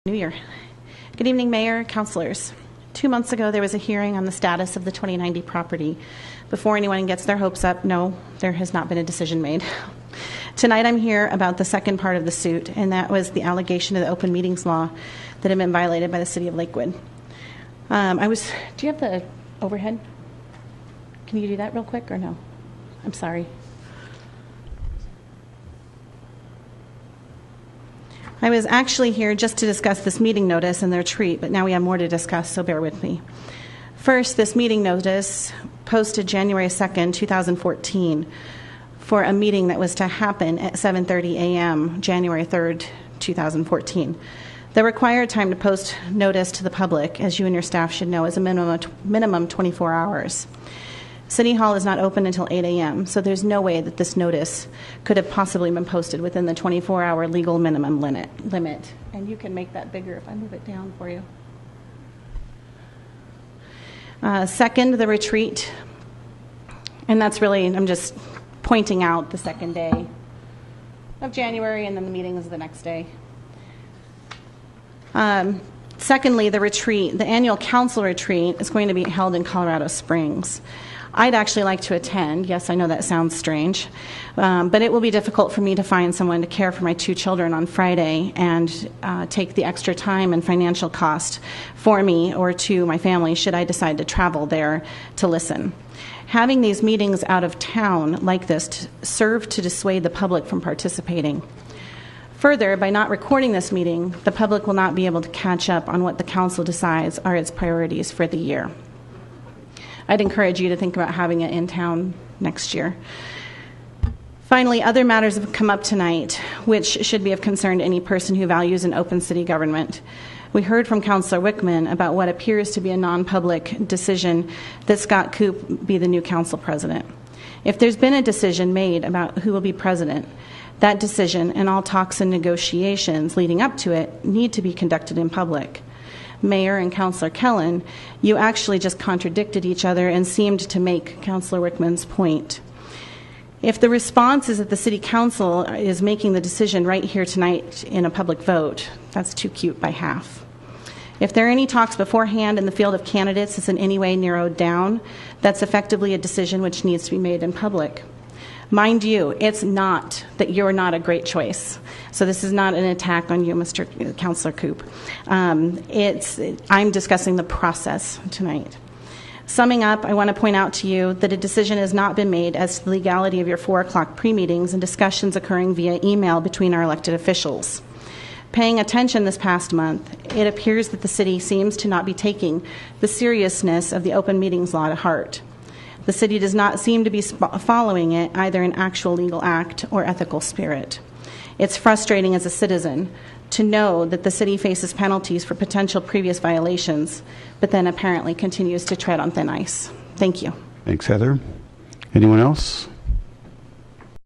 New Year. Good evening, Mayor, councilors. 2 months ago, there was a hearing on the status of the 2090 property. Before anyone gets their hopes up, no, there has not been a decision made. Tonight, I'm here about the second part of the suit, and that was the allegation of the open meetings law that had been violated by the city of Lakewood. Do you have the overhead? Can you do that real quick or no? I'm sorry. I was actually here just to discuss this meeting notice and the retreat, but now we have more to discuss, so bear with me. First, this meeting notice posted January 2nd, 2014 for a meeting that was to happen at 7:30 a.m. January 3rd, 2014. The required time to post notice to the public, as you and your staff should know, is a minimum 24 hours. City Hall is not open until 8 a.m., so there's no way that this notice could have possibly been posted within the 24-hour legal minimum limit. And you can make that bigger if I move it down for you. Second, the retreat. And that's really, I'm just pointing out the second day of January, and then the meeting is the next day. Secondly, the retreat, the annual council retreat, is going to be held in Colorado Springs. I'd actually like to attend. Yes, I know that sounds strange, but it will be difficult for me to find someone to care for my 2 children on Friday and take the extra time and financial cost for me or to my family should I decide to travel there to listen. Having these meetings out of town like this serve to dissuade the public from participating. Further, by not recording this meeting, the public will not be able to catch up on what the council decides are its priorities for the year. I'd encourage you to think about having it in town next year. Finally, other matters have come up tonight, which should be of concern to any person who values an open city government. We heard from Councilor Wickman about what appears to be a non-public decision that Scott Koop be the new council president. If there's been a decision made about who will be president, that decision and all talks and negotiations leading up to it need to be conducted in public. Mayor and Councilor Kellen, you actually just contradicted each other and seemed to make Councilor Wickman's point. If the response is that the City Council is making the decision right here tonight in a public vote, that's too cute by half. If there are any talks beforehand and the field of candidates is in any way narrowed down, that's effectively a decision which needs to be made in public. Mind you, it's not that you're not a great choice. So this is not an attack on you, Mr. Councilor Koop. I'm discussing the process tonight. Summing up, I want to point out to you that a decision has not been made as to the legality of your 4 o'clock pre-meetings and discussions occurring via email between our elected officials. Paying attention this past month, it appears that the city seems to not be taking the seriousness of the open meetings law to heart. The city does not seem to be following it either in actual legal act or ethical spirit. It's frustrating as a citizen to know that the city faces penalties for potential previous violations, but then apparently continues to tread on thin ice. Thank you. Thanks, Heather. Anyone else?